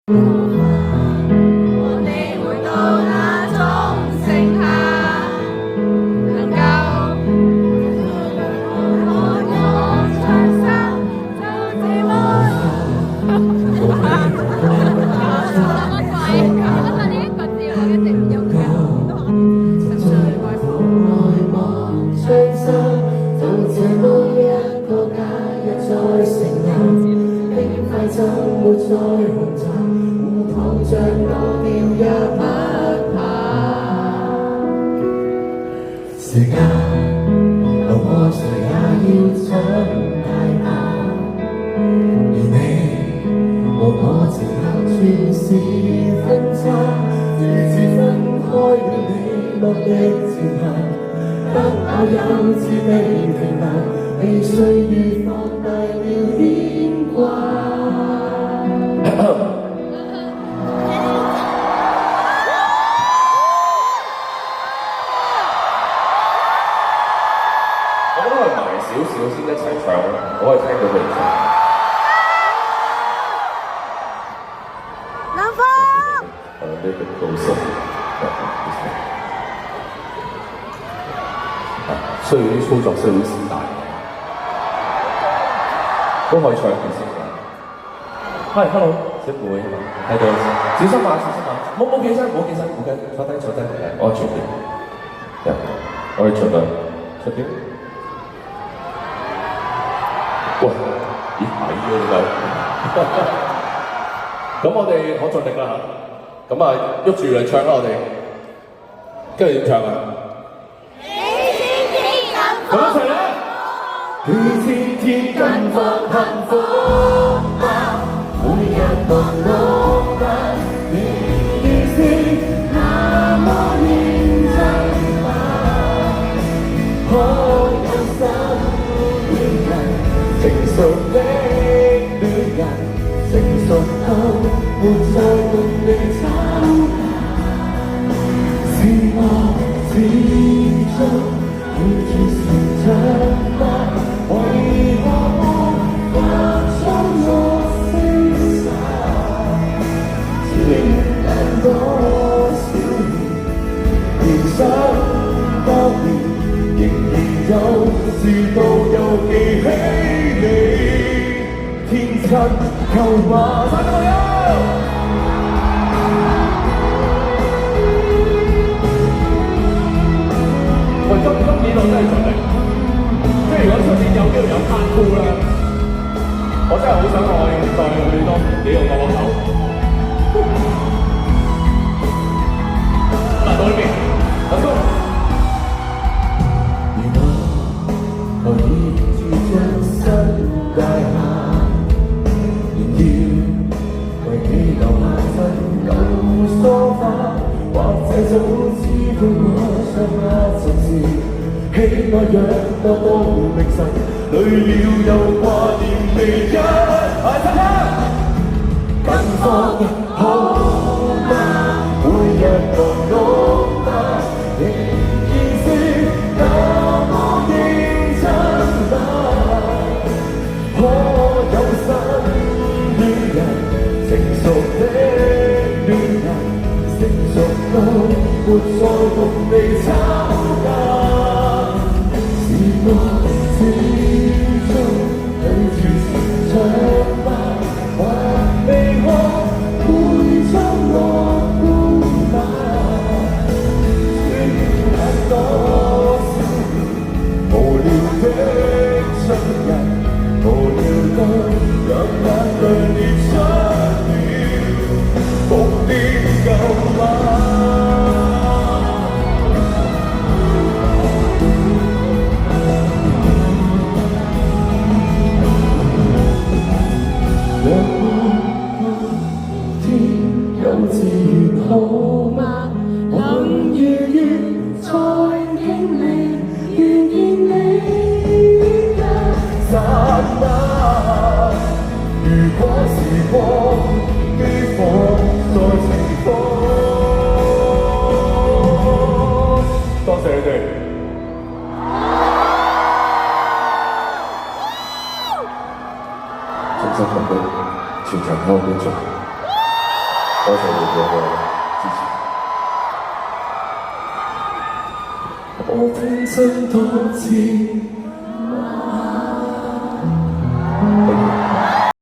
和你回到那種盛夏，能夠看我長衫，就這麼乜鬼？乜呢一個字我一直唔用嘅。在外望長衫，就這麼一個假日再成日，輕快就沒再紅茶。像我掉也不怕，時間路過誰也要長大吧，而你和我前後全是分岔，自此分開了你落的前行，不可幼稚地停留，被歲月放大了牽掛。少少先一齊唱，我可以聽到佢哋唱。南方。呢個高聲，需要啲操作，需要啲時間，都可以唱佢先㗎。係，hello， 小妹係嘛？喺度，小心啊，小心啊！冇企身，冇企身，冇緊，坐低，安全啲。我哋盡量出啲。喂，咦係嘅點解？咁我哋好盡力啦嚇，咁啊喐住嚟唱啦我哋，跟住點唱啊？你天天幸福，咁一齊啦！你天天幸福幸福吧，每日忙碌吧，你是那麼認真吧，可有心戀人？成熟的戀人，成熟到沒再共你吵架，是我始終要住成長吧，為何無法將我揮灑？情難多少年，連想多年，仍然有時都有記起。天真夠嗎？三個友，喂，今年我真係盡力，即係如果出年有機會有拍คู่啦，我真係好想我再去多幾個歌手。嗱，到呢邊 ，Let's go。如果可以住將新界下。為你留下份舊梳化，或者早知道我想那陣時，喜愛養多到凌晨，累了又掛念未一捱親他，近況好嗎？每日忙碌嗎？仍然是那麼認真吧？可有心？成熟的戀人，成熟到沒再共你吵架，是我始終對住成長吧，還未學會將樂觀吧，轉眼多少年，無聊的親人，無聊到讓眼淚裂出。復啲舊嗎？若天有自然好嗎？能如願再傾你，願見你一剎那。如果時光機放在前方，多謝你哋。衷心感激全場香港觀眾。多謝你哋嘅支持。我聽真多次。